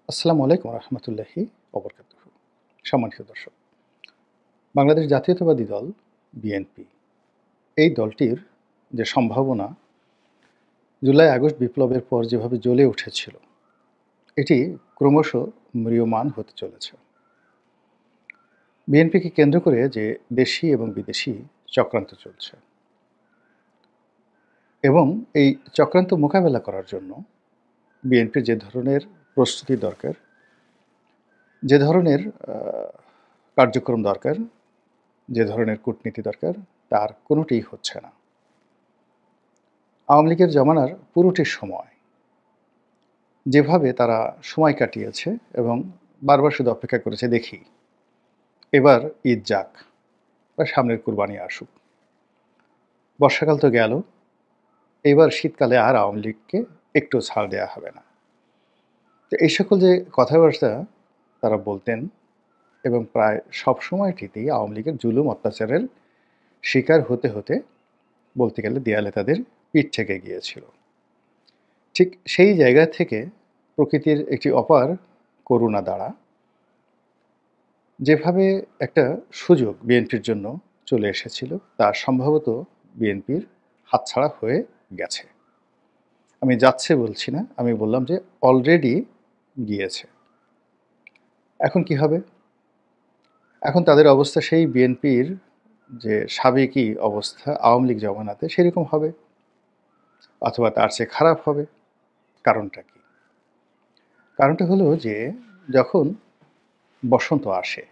আসসালামু আলাইকুম রহমতুল্লাহি ওবরকাতুহু। সম্মানিত দর্শক, বাংলাদেশ জাতীয়তাবাদী দল বিএনপি এই দলটির যে সম্ভাবনা জুলাই আগস্ট বিপ্লবের পর যেভাবে জ্বলে উঠেছিল, এটি ক্রমশ ম্রিয়মাণ হতে চলেছে। বিএনপিকে কেন্দ্র করে যে দেশি এবং বিদেশি চক্রান্ত চলছে এবং এই চক্রান্ত মোকাবেলা করার জন্য বিএনপির যে ধরনের প্রস্তুতি দরকার, যে ধরনের কার্যক্রম দরকার, যে ধরনের কূটনীতি দরকার, তার কোনোটিই হচ্ছে না। আওয়ামী লীগের জমানার পুরোটি সময় যেভাবে তারা সময় কাটিয়েছে এবং বারবার শুধু অপেক্ষা করেছে, দেখি এবার ঈদ যাক বা সামনের কুরবানি আসুক, বর্ষাকাল তো গেল, এবার শীতকালে আর আওয়ামী লীগকে একটু ছাড় দেওয়া হবে না। তো এই সকল যে কথাবার্তা তারা বলতেন এবং প্রায় সব সময়টিতেই আওয়ামী লীগের জুলুম অত্যাচারের শিকার হতে হতে বলতে গেলে দেয়ালে তাদের পিঠ থেকে গিয়েছিল। ঠিক সেই জায়গা থেকে প্রকৃতির একটি অপার করুণা দ্বারা যেভাবে একটা সুযোগ বিএনপির জন্য চলে এসেছিল, তা সম্ভবত বিএনপির হাতছাড়া হয়ে গেছে। আমি যাচ্ছে বলছি না, আমি বললাম যে অলরেডি গিয়েছে। এখন কি হবে? এখন তাদের অবস্থা সেই বিএনপির যে সাবেকি অবস্থা আওয়ামী লীগ জমানাতে সেরকম হবে, অথবা তার চেয়ে খারাপ হবে। কারণটা কি? কারণটা হলো যে যখন বসন্ত আসে,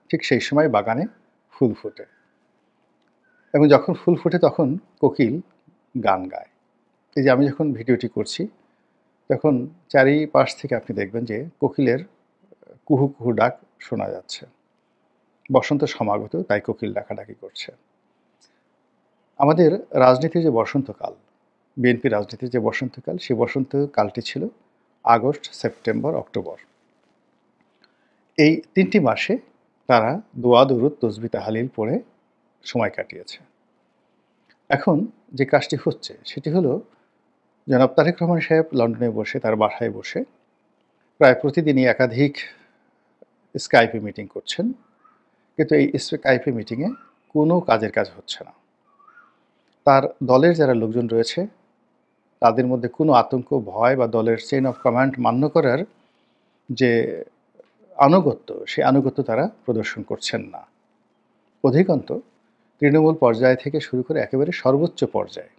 ঠিক সেই সময় বাগানে ফুল ফোটে এবং যখন ফুল ফোটে তখন কোকিল গান গায়। এই যে আমি যখন ভিডিওটি করছি, তখন চারিপাশ থেকে আপনি দেখবেন যে কোকিলের কুহু কুহু ডাক শোনা যাচ্ছে। বসন্ত সমাগত, তাই কোকিল ডাকাডাকি করছে। আমাদের রাজনীতির যে বসন্তকাল, বিএনপি রাজনীতির যে বসন্তকাল, সেই বসন্তকালটি ছিল আগস্ট, সেপ্টেম্বর, অক্টোবর। এই ৩টি মাসে তারা দোয়া দুরুদ তসবিহ তাহলিল পড়ে সময় কাটিয়েছে। এখন যে কাজটি হচ্ছে সেটি হলো, জনাব তারেক রহমান সাহেব লন্ডনে বসে তার বাসায় বসে প্রায় প্রতিদিনই একাধিক স্কাইপে মিটিং করছেন, কিন্তু এই স্কাইপে মিটিংয়ে কোনো কাজের কাজ হচ্ছে না। তার দলের যারা লোকজন রয়েছে তাদের মধ্যে কোনো আতঙ্ক, ভয় বা দলের চেইন অফ কমান্ড মান্য করার যে আনুগত্য, সেই আনুগত্য তারা প্রদর্শন করছেন না। অধিকন্ত তৃণমূল পর্যায় থেকে শুরু করে একেবারে সর্বোচ্চ পর্যায়ে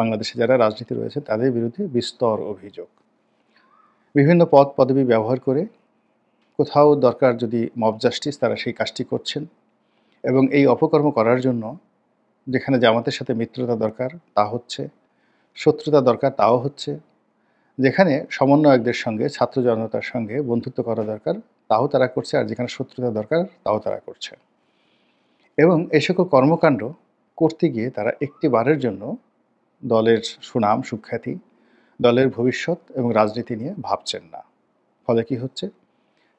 বাংলাদেশে যারা রাজনীতি রয়েছে তাদের বিরুদ্ধে বিস্তর অভিযোগ। বিভিন্ন পদ পদবি ব্যবহার করে কোথাও দরকার যদি মব জাস্টিস, তারা সেই কাজটি করছেন এবং এই অপকর্ম করার জন্য যেখানে জামাতের সাথে মিত্রতা দরকার তা হচ্ছে, শত্রুতা দরকার তাও হচ্ছে, যেখানে সমন্বয়কদের সঙ্গে ছাত্র জনতার সঙ্গে বন্ধুত্ব করা দরকার তাও তারা করছে, আর যেখানে শত্রুতা দরকার তাও তারা করছে। এবং এই সকল কর্মকাণ্ড করতে গিয়ে তারা একটি বারের জন্য দলের সুনাম সুখ্যাতি, দলের ভবিষ্যৎ এবং রাজনীতি নিয়ে ভাবছেন না। ফলে কি হচ্ছে?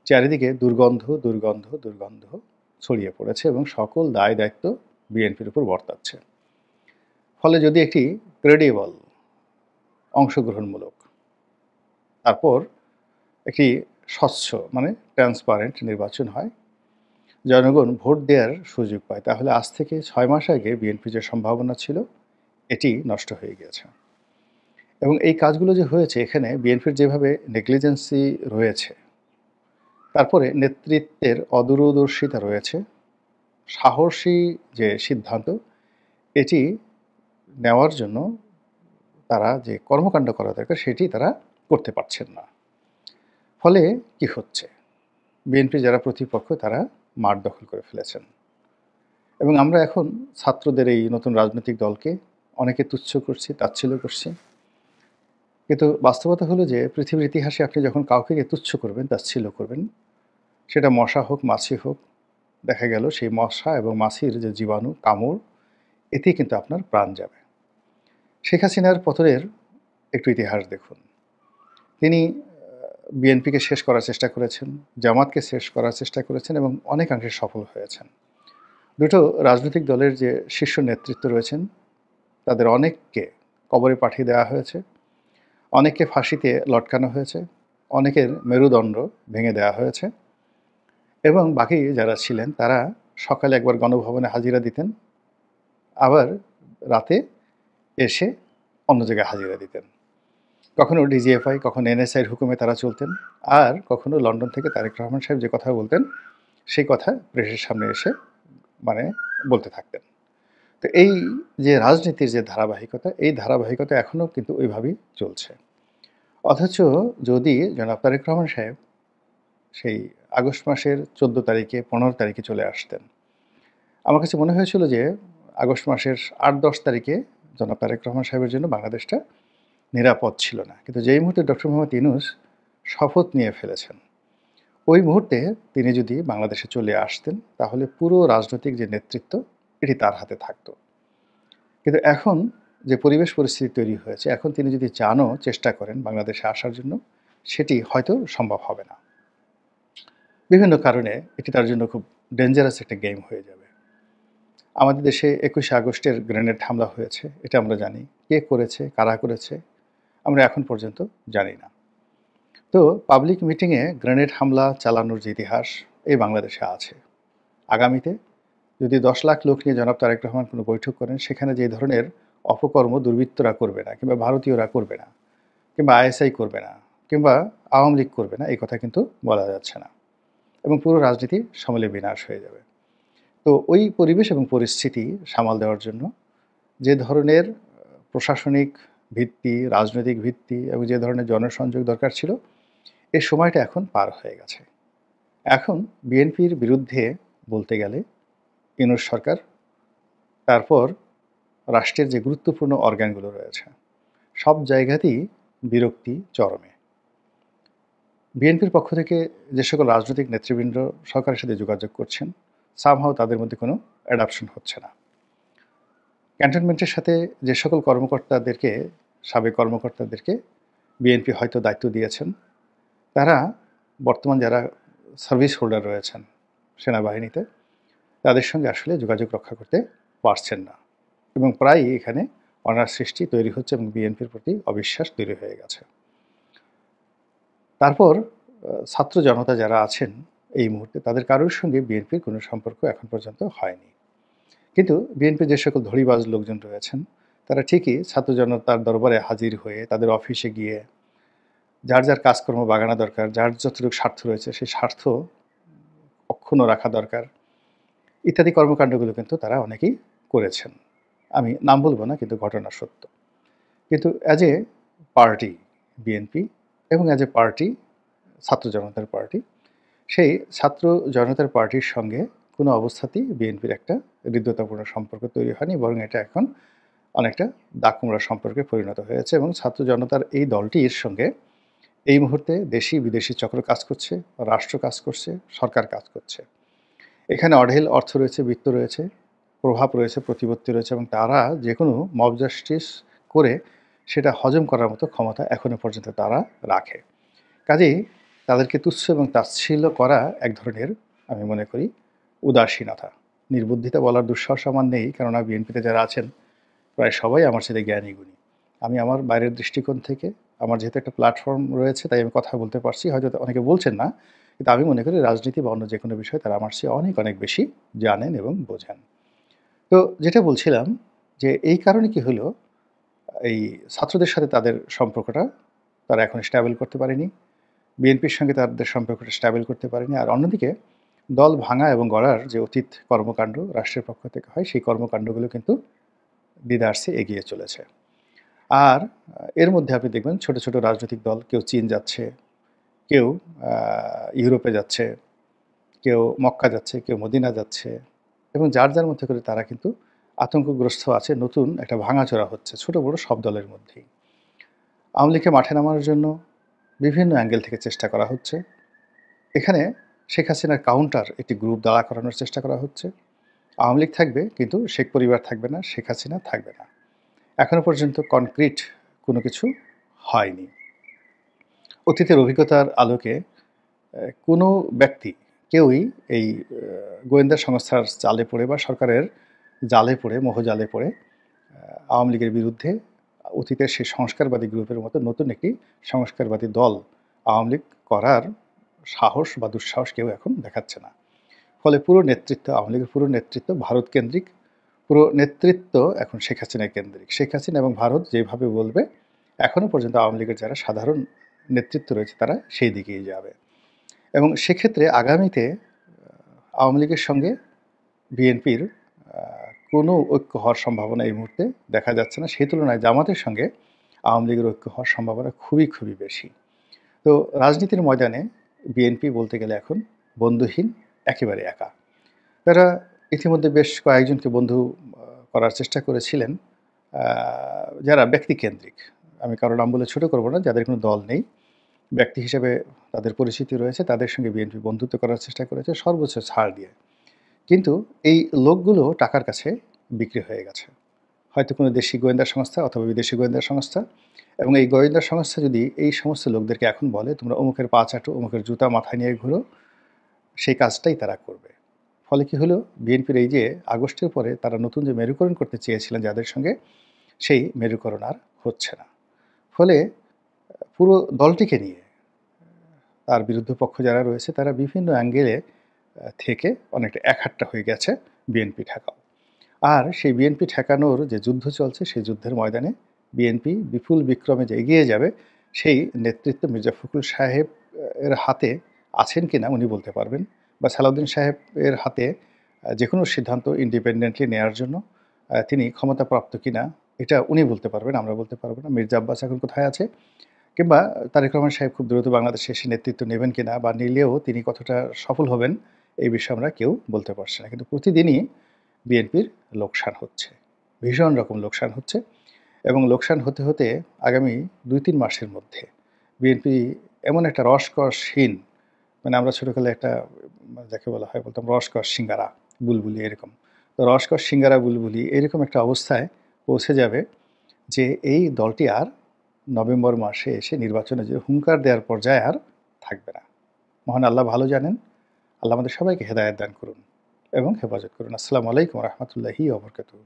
চারিদিকে দুর্গন্ধ দুর্গন্ধ দুর্গন্ধ ছড়িয়ে পড়েছে এবং সকল দায় দায়িত্ব বিএনপির উপর বর্তাচ্ছে। ফলে যদি একটি ক্রেডিবল, অংশগ্রহণমূলক, তারপর একটি স্বচ্ছ মানে ট্রান্সপারেন্ট নির্বাচন হয়, জনগণ ভোট দেওয়ার সুযোগ পায়, তাহলে আজ থেকে ৬ মাস আগে বিএনপির যে সম্ভাবনা ছিল এটি নষ্ট হয়ে গিয়েছে। এবং এই কাজগুলো যে হয়েছে, এখানে বিএনপির যেভাবে নেগলিজেন্সি রয়েছে, তারপরে নেতৃত্বের অদূরদর্শিতা রয়েছে, সাহসী যে সিদ্ধান্ত এটি নেওয়ার জন্য তারা যে কর্মকাণ্ড করা দরকার সেটি তারা করতে পারছেন না। ফলে কি হচ্ছে? বিএনপি যারা প্রতিপক্ষ তারা মাঠ দখল করে ফেলেছেন এবং আমরা এখন ছাত্রদের এই নতুন রাজনৈতিক দলকে অনেকে তুচ্ছ করছি, তাচ্ছিল্য করছি। কিন্তু বাস্তবতা হলো যে পৃথিবীর ইতিহাসে আপনি যখন কাউকে তুচ্ছ করবেন, তাচ্ছিল্য করবেন, সেটা মশা হোক, মাছি হোক, দেখা গেল সেই মশা এবং মাছির যে জীবাণু কামড়, এতেই কিন্তু আপনার প্রাণ যাবে। শেখ হাসিনার পতনের একটু ইতিহাস দেখুন। তিনি বিএনপিকে শেষ করার চেষ্টা করেছেন, জামাতকে শেষ করার চেষ্টা করেছেন এবং অনেকাংশে সফল হয়েছেন। দুটো রাজনৈতিক দলের যে শীর্ষ নেতৃত্ব রয়েছেন তাদের অনেককে কবরে পাঠিয়ে দেওয়া হয়েছে, অনেককে ফাঁসিতে লটকানো হয়েছে, অনেকের মেরুদণ্ড ভেঙে দেওয়া হয়েছে এবং বাকি যারা ছিলেন তারা সকালে একবার গণভবনে হাজিরা দিতেন, আবার রাতে এসে অন্য জায়গায় হাজিরা দিতেন। কখনো ডিজিএফআই, কখনো এনএসআইয়ের হুকুমে তারা চলতেন, আর কখনো লন্ডন থেকে তারেক রহমান সাহেব যে কথা বলতেন সেই কথা প্রেসের সামনে এসে মানে বলতে থাকতেন। তো এই যে রাজনীতির যে ধারাবাহিকতা, এই ধারাবাহিকতা এখনও কিন্তু ওইভাবেই চলছে। অথচ যদি জনাব তারেক রহমান সাহেব সেই আগস্ট মাসের 14 তারিখে 15 তারিখে চলে আসতেন, আমার কাছে মনে হয়েছিল যে আগস্ট মাসের 8-10 তারিখে জনাব তারেক রহমান সাহেবের জন্য বাংলাদেশটা নিরাপদ ছিল না। কিন্তু যেই মুহূর্তে ডক্টর মোহাম্মদ ইউনূস শপথ নিয়ে ফেলেছেন, ওই মুহূর্তে তিনি যদি বাংলাদেশে চলে আসতেন তাহলে পুরো রাজনৈতিক যে নেতৃত্ব এটি তার হাতে থাকতো। কিন্তু এখন যে পরিবেশ পরিস্থিতি তৈরি হয়েছে, এখন তিনি যদি চানও চেষ্টা করেন বাংলাদেশে আসার জন্য, সেটি হয়তো সম্ভব হবে না। বিভিন্ন কারণে এটি তার জন্য খুব ডেঞ্জারাস একটা গেম হয়ে যাবে। আমাদের দেশে 21শে আগস্টের গ্রেনেড হামলা হয়েছে, এটা আমরা জানি। কে করেছে, কারা করেছে, আমরা এখন পর্যন্ত জানি না। তো পাবলিক মিটিংয়ে গ্রেনেড হামলা চালানোর যে ইতিহাস এই বাংলাদেশে আছে। আগামীতে যদি 10 লাখ লোক নিয়ে জনাব তারেক রহমান কোনো বৈঠক করেন, সেখানে যে ধরনের অপকর্ম দুর্বৃত্তরা করবে না, কিংবা ভারতীয়রা করবে না, কিংবা আইএসআই করবে না, কিংবা আওয়ামী লীগ করবে না, এই কথা কিন্তু বলা যাচ্ছে না, এবং পুরো রাজনীতি সমূলে বিনাশ হয়ে যাবে। তো ওই পরিবেশ এবং পরিস্থিতি সামাল দেওয়ার জন্য যে ধরনের প্রশাসনিক ভিত্তি, রাজনৈতিক ভিত্তি এবং যে ধরনের জনসংযোগ দরকার ছিল, এই সময়টা এখন পার হয়ে গেছে। এখন বিএনপির বিরুদ্ধে বলতে গেলে ইউনূস সরকার, তারপর রাষ্ট্রের যে গুরুত্বপূর্ণ অর্গানগুলো রয়েছে, সব জায়গাতেই বিরক্তি চরমে। বিএনপির পক্ষ থেকে যে সকল রাজনৈতিক নেতৃবৃন্দ সরকারের সাথে যোগাযোগ করছেন, সামহাও তাদের মধ্যে কোনো অ্যাডাপশন হচ্ছে না। ক্যান্টনমেন্টের সাথে যে সকল কর্মকর্তাদেরকে, সাবেক কর্মকর্তাদেরকে বিএনপি হয়তো দায়িত্ব দিয়েছেন, তারা বর্তমান যারা সার্ভিস হোল্ডার রয়েছেন সেনাবাহিনীতে, তাদের সঙ্গে আসলে যোগাযোগ রক্ষা করতে পারছেন না, এবং প্রায়ই এখানে অনার সৃষ্টি তৈরি হচ্ছে এবং বিএনপির প্রতি অবিশ্বাস তৈরি হয়ে গেছে। তারপর ছাত্র জনতা যারা আছেন এই মুহূর্তে, তাদের কারোর সঙ্গে বিএনপির কোনো সম্পর্ক এখন পর্যন্ত হয়নি। কিন্তু বিএনপির যে সকল ধড়িবাজ লোকজন রয়েছেন, তারা ঠিকই ছাত্র জনতার দরবারে হাজির হয়ে তাদের অফিসে গিয়ে যার যার কাজকর্ম বাগানো দরকার, যার যতটুকু স্বার্থ রয়েছে সেই স্বার্থ অক্ষুণ্ণ রাখা দরকার, ইত্যাদি কর্মকাণ্ডগুলো কিন্তু তারা অনেকেই করেছেন। আমি নাম বলবো না, কিন্তু ঘটনা সত্য। কিন্তু অ্যাজ এ পার্টি বিএনপি, এবং অ্যাজ এ পার্টি ছাত্র জনতার পার্টি, সেই ছাত্র জনতার পার্টির সঙ্গে কোনো অবস্থাতেই বিএনপির একটা হৃদ্যতাপূর্ণ সম্পর্ক তৈরি হয়নি, বরং এটা এখন অনেকটা দাকুমড়া সম্পর্কে পরিণত হয়েছে। এবং ছাত্র জনতার এই দলটির সঙ্গে এই মুহূর্তে দেশি বিদেশি চক্র কাজ করছে, রাষ্ট্র কাজ করছে, সরকার কাজ করছে। এখানে অঢেল অর্থ রয়েছে, বিত্ত রয়েছে, প্রভাব রয়েছে, প্রতিপত্তি রয়েছে, এবং তারা যে কোনো মব জাস্টিস করে সেটা হজম করার মতো ক্ষমতা এখনও পর্যন্ত তারা রাখে। কাজেই তাদেরকে তুচ্ছ এবং তাচ্ছিল্য করা এক ধরনের, আমি মনে করি, উদাসীনতা। নির্বুদ্ধিতা বলার দুঃসাহস আমার নেই, কেননা বিএনপিতে যারা আছেন প্রায় সবাই আমার সাথে জ্ঞানী গুণী। আমি আমার বাইরের দৃষ্টিকোণ থেকে, আমার যেহেতু একটা প্ল্যাটফর্ম রয়েছে, তাই আমি কথা বলতে পারছি। হয়তো অনেকে বলছেন না, কিন্তু আমি মনে করি রাজনীতি বা অন্য যে কোনো বিষয় তারা আমার চেয়ে অনেক অনেক বেশি জানেন এবং বোঝেন। তো যেটা বলছিলাম, যে এই কারণে কি হলো, এই ছাত্রদের সাথে তাদের সম্পর্কটা তারা এখন স্ট্যাবল করতে পারেনি, বিএনপির সঙ্গে তাদের সম্পর্কটা স্ট্যাবল করতে পারেনি। আর অন্যদিকে দল ভাঙা এবং গড়ার যে অতীত কর্মকাণ্ড রাষ্ট্রের পক্ষ থেকে হয়, সেই কর্মকাণ্ডগুলো কিন্তু দ্বিধার্সে এগিয়ে চলেছে। আর এর মধ্যে আপনি দেখবেন ছোট ছোট রাজনৈতিক দল, কেউ চীন যাচ্ছে, কেউ ইউরোপে যাচ্ছে, কেউ মক্কা যাচ্ছে, কেউ মদিনা যাচ্ছে, এবং যার যার মধ্যে করে তারা কিন্তু আতঙ্কগ্রস্ত আছে। নতুন একটা ভাঙাচোরা হচ্ছে ছোট বড় সব দলের মধ্যেই। আওয়ামী লীগকে মাঠে নামানোর জন্য বিভিন্ন অ্যাঙ্গেল থেকে চেষ্টা করা হচ্ছে। এখানে শেখ হাসিনার কাউন্টার একটি গ্রুপ দাঁড়া করানোর চেষ্টা করা হচ্ছে। আওয়ামী লীগ থাকবে, কিন্তু শেখ পরিবার থাকবে না, শেখ হাসিনা থাকবে না। এখনও পর্যন্ত কনক্রিট কোনো কিছু হয়নি। অতীতের অভিজ্ঞতার আলোকে কোনো ব্যক্তি, কেউই এই গোয়েন্দা সংস্থার জালে পড়ে বা সরকারের জালে পড়ে, মোহজালে পড়ে আওয়ামী লীগের বিরুদ্ধে অতীতের সেই সংস্কারবাদী গ্রুপের মতো নতুন একটি সংস্কারবাদী দল আওয়ামী লীগ করার সাহস বা দুঃসাহস কেউ এখন দেখাচ্ছে না। ফলে পুরো নেতৃত্ব, আওয়ামী লীগের পুরো নেতৃত্ব ভারত কেন্দ্রিক, পুরো নেতৃত্ব এখন শেখ হাসিনা কেন্দ্রিক। শেখ হাসিনা এবং ভারত যেভাবে বলবে, এখনও পর্যন্ত আওয়ামী লীগের যারা সাধারণ নেতৃত্ব রয়েছে তারা সেই দিকেই যাবে। এবং সেক্ষেত্রে আগামীতে আওয়ামী লীগের সঙ্গে বিএনপির কোনো ঐক্য হওয়ার সম্ভাবনা এই মুহূর্তে দেখা যাচ্ছে না। সেই তুলনায় জামাতের সঙ্গে আওয়ামী লীগের ঐক্য হওয়ার সম্ভাবনা খুবই, খুবই বেশি। তো রাজনীতির ময়দানে বিএনপি বলতে গেলে এখন বন্ধুহীন, একেবারে একা। তারা ইতিমধ্যে বেশ কয়েকজনকে বন্ধু করার চেষ্টা করেছিলেন, যারা ব্যক্তিকেন্দ্রিক। আমি কারো নাম বলে ছোট করব না, যাদের কোনো দল নেই। ব্যক্তি হিসেবে তাদের পরিচিতি রয়েছে, তাদের সঙ্গে বিএনপি বন্ধুত্ব করার চেষ্টা করেছে সর্বোচ্চ ছাড় দিয়ে। কিন্তু এই লোকগুলো টাকার কাছে বিক্রি হয়ে গেছে। হয়তো কোনো দেশি গোয়েন্দা সংস্থা অথবা বিদেশি গোয়েন্দা সংস্থা, এবং এই গোয়েন্দা সংস্থা যদি এই সমস্ত লোকদেরকে এখন বলে তোমরা অমুকের পা চাটো, অমুকের জুতা মাথায় নিয়ে ঘুরো, সেই কাজটাই তারা করবে। ফলে কি হলো, বিএনপির এই যে আগস্টের পরে তারা নতুন যে মেরুকরণ করতে চেয়েছিলেন যাদের সঙ্গে, সেই মেরুকরণ আর হচ্ছে না। ফলে পুরো দলটিকে নিয়ে তার বিরুদ্ধ পক্ষ যারা রয়েছে তারা বিভিন্ন অ্যাঙ্গেলে থেকে অনেকটা একহাট্টা হয়ে গেছে বিএনপি ঠেকাও। আর সেই বিএনপি ঠেকানোর যে যুদ্ধ চলছে, সেই যুদ্ধের ময়দানে বিএনপি বিপুল বিক্রমে যে এগিয়ে যাবে, সেই নেতৃত্ব মির্জা ফখরুল সাহেব এর হাতে আছেন কিনা উনি বলতে পারবেন, বা সালাউদ্দিন সাহেবের হাতে যে কোনো সিদ্ধান্ত ইন্ডিপেন্ডেন্টলি নেওয়ার জন্য তিনি ক্ষমতাপ্রাপ্ত কিনা এটা উনি বলতে পারবেন, আমরা বলতে পারবো না। মির্জা আব্বাস এখন কোথায় আছে, কিংবা তারেক রহমান সাহেব খুব দ্রুত বাংলাদেশে এসে নেতৃত্ব নেবেন কিনা, বা নিলেও তিনি কতটা সফল হবেন, এই বিষয়ে আমরা কেউ বলতে পারছি না। কিন্তু প্রতিদিনই বিএনপির লোকসান হচ্ছে, ভীষণ রকম লোকসান হচ্ছে। এবং লোকসান হতে হতে আগামী ২-৩ মাসের মধ্যে বিএনপি এমন একটা রসকসহীন, মানে আমরা ছোটোকালে একটা যাকে বলা হয় বলতাম রসকস সিঙ্গারা বুলবুলি, এরকম তো রসকস সিঙ্গারা বুলবুলি এরকম একটা অবস্থায় পৌঁছে যাবে যে এই দলটি আর নভেম্বর মাসে এসে নির্বাচনে যে হুঙ্কার দেওয়ার পর্যায়ে আর থাকবে না। মহান আল্লাহ ভালো জানেন। আল্লাহ আমাদের সবাইকে হেদায়েত দান করুন এবং হেফাজত করুন। আসসালামু আলাইকুম রহমতুল্লাহি ওয়া বারাকাতুহু।